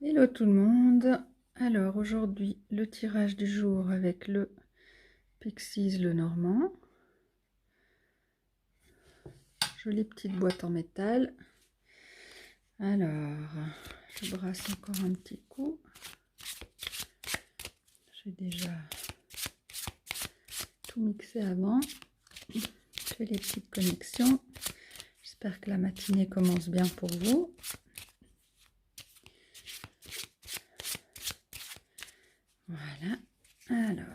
Hello tout le monde. Alors aujourd'hui le tirage du jour avec le Pixies le Normand. Jolie petite boîte en métal. Alors je brasse encore un petit coup. J'ai déjà tout mixé avant. Je fais les petites connexions. J'espère que la matinée commence bien pour vous. Voilà. Alors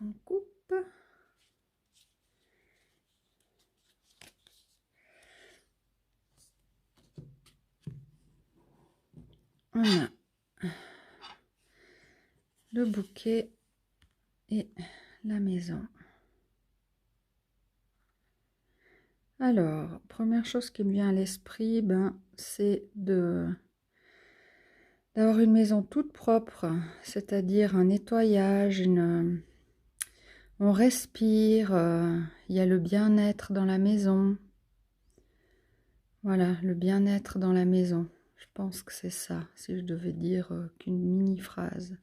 on coupe. Voilà. Le bouquet et la maison. Alors, première chose qui me vient à l'esprit, c'est d'avoir une maison toute propre, c'est-à-dire un nettoyage, on respire, il y a le bien-être dans la maison. Voilà, le bien-être dans la maison. Je pense que c'est ça, si je devais dire qu'une mini-phrase.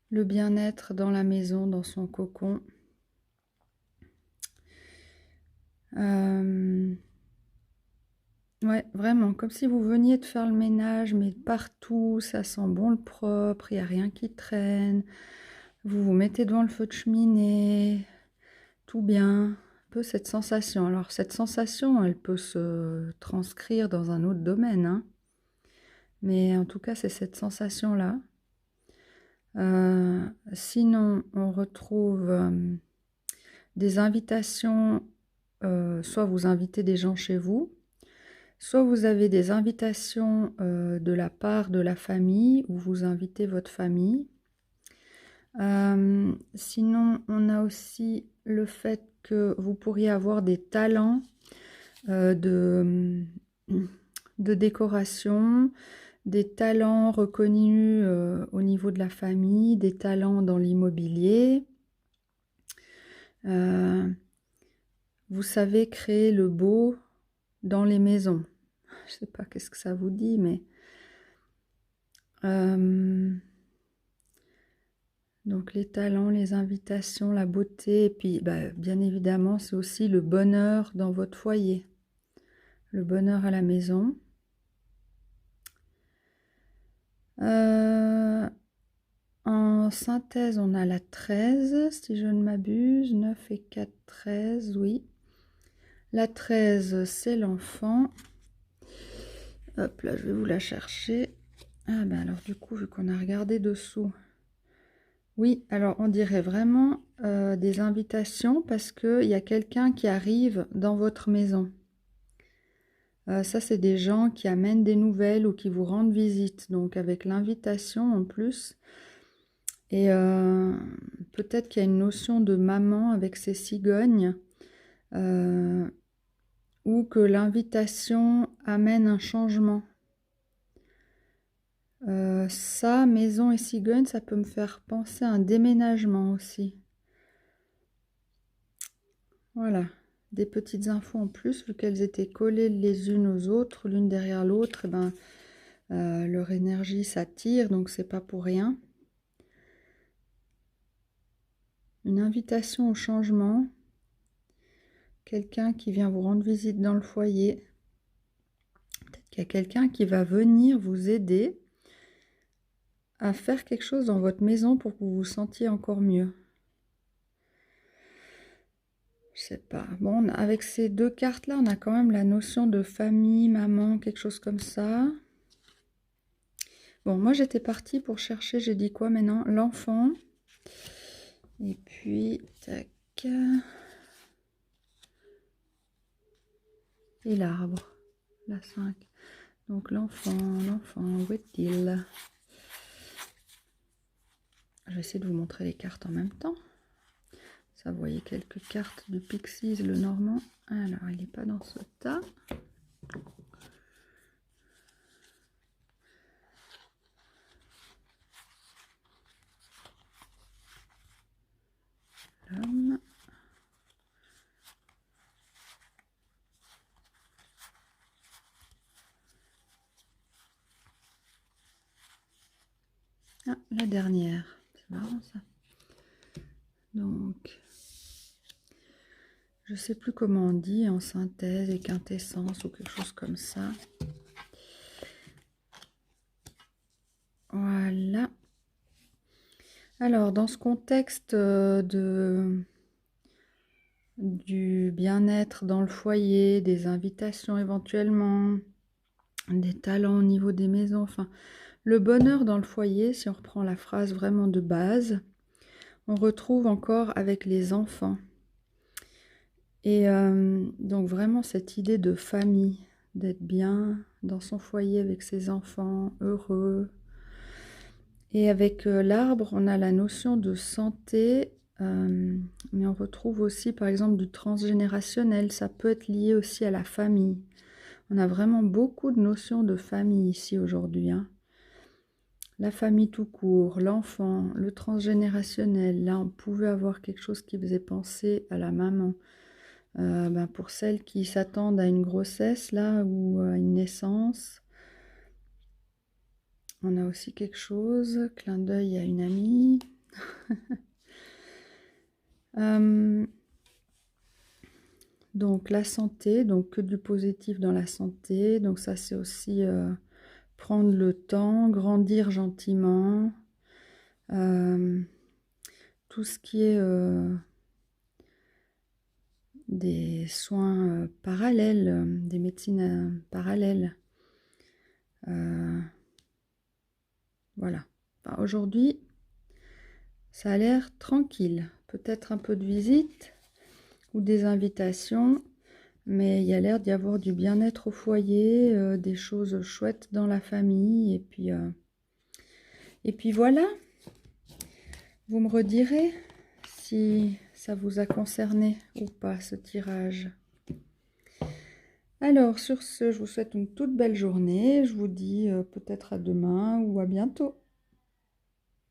Le bien-être dans la maison, dans son cocon. Ouais, vraiment, comme si vous veniez de faire le ménage, mais partout, ça sent bon le propre, il n'y a rien qui traîne. Vous vous mettez devant le feu de cheminée, tout bien. Un peu cette sensation. Alors, cette sensation, elle peut se transcrire dans un autre domaine, hein. Mais en tout cas, c'est cette sensation-là. Sinon, on retrouve des invitations, soit vous invitez des gens chez vous, soit vous avez des invitations de la part de la famille, ou vous invitez votre famille. Sinon, on a aussi le fait que vous pourriez avoir des talents de décoration, des talents reconnus au niveau de la famille, des talents dans l'immobilier. Vous savez créer le beau dans les maisons. Je ne sais pas qu'est-ce que ça vous dit, mais... donc les talents, les invitations, la beauté, et puis bien évidemment, c'est aussi le bonheur dans votre foyer. Le bonheur à la maison. En synthèse, on a la 13, si je ne m'abuse. 9 et 4, 13, oui. La 13, c'est l'enfant. Hop là, je vais vous la chercher. Ah alors du coup, vu qu'on a regardé dessous. Oui, alors on dirait vraiment des invitations parce qu'il y a quelqu'un qui arrive dans votre maison. Ça, c'est des gens qui amènent des nouvelles ou qui vous rendent visite. Donc avec l'invitation en plus. Et peut-être qu'il y a une notion de maman avec ses cigognes. Ou que l'invitation amène un changement. Ça, maison et cigogne, ça peut me faire penser à un déménagement aussi. Voilà, des petites infos en plus, vu qu'elles étaient collées les unes aux autres, l'une derrière l'autre, leur énergie s'attire, donc c'est pas pour rien. Une invitation au changement, quelqu'un qui vient vous rendre visite dans le foyer, peut-être qu'il y a quelqu'un qui va venir vous aider à faire quelque chose dans votre maison pour que vous vous sentiez encore mieux. Je sais pas. Bon, avec ces deux cartes-là, on a quand même la notion de famille, maman, quelque chose comme ça. Bon, moi j'étais partie pour chercher, j'ai dit quoi maintenant? L'enfant. Et puis, tac. Et l'arbre. La 5. Donc l'enfant, où est-il? Je vais essayer de vous montrer les cartes en même temps. Ça, vous voyez quelques cartes du Pixies, le Normand. Alors, il n'est pas dans ce tas. L'homme. Ah, la dernière. C'est marrant ça. Donc, je sais plus comment on dit en synthèse et quintessence ou quelque chose comme ça. Voilà. Alors, dans ce contexte du bien-être dans le foyer, des invitations éventuellement, des talents au niveau des maisons, enfin, le bonheur dans le foyer, si on reprend la phrase vraiment de base, on retrouve encore avec les enfants. Et donc vraiment cette idée de famille, d'être bien dans son foyer avec ses enfants, heureux. Et avec l'arbre, on a la notion de santé, mais on retrouve aussi par exemple du transgénérationnel, ça peut être lié aussi à la famille. On a vraiment beaucoup de notions de famille ici aujourd'hui, hein. La famille tout court, l'enfant, le transgénérationnel, là on pouvait avoir quelque chose qui faisait penser à la maman. Pour celles qui s'attendent à une grossesse là ou à une naissance, on a aussi quelque chose, clin d'œil à une amie. Donc la santé, donc que du positif dans la santé, donc ça c'est aussi prendre le temps, grandir gentiment, tout ce qui est des soins parallèles, des médecines parallèles. Voilà. Enfin, aujourd'hui, ça a l'air tranquille. Peut-être un peu de visite ou des invitations, mais il y a l'air d'y avoir du bien-être au foyer, des choses chouettes dans la famille. Et puis voilà, vous me redirez si ça vous a concerné ou pas ce tirage. Alors, sur ce, je vous souhaite une toute belle journée. Je vous dis peut-être à demain ou à bientôt.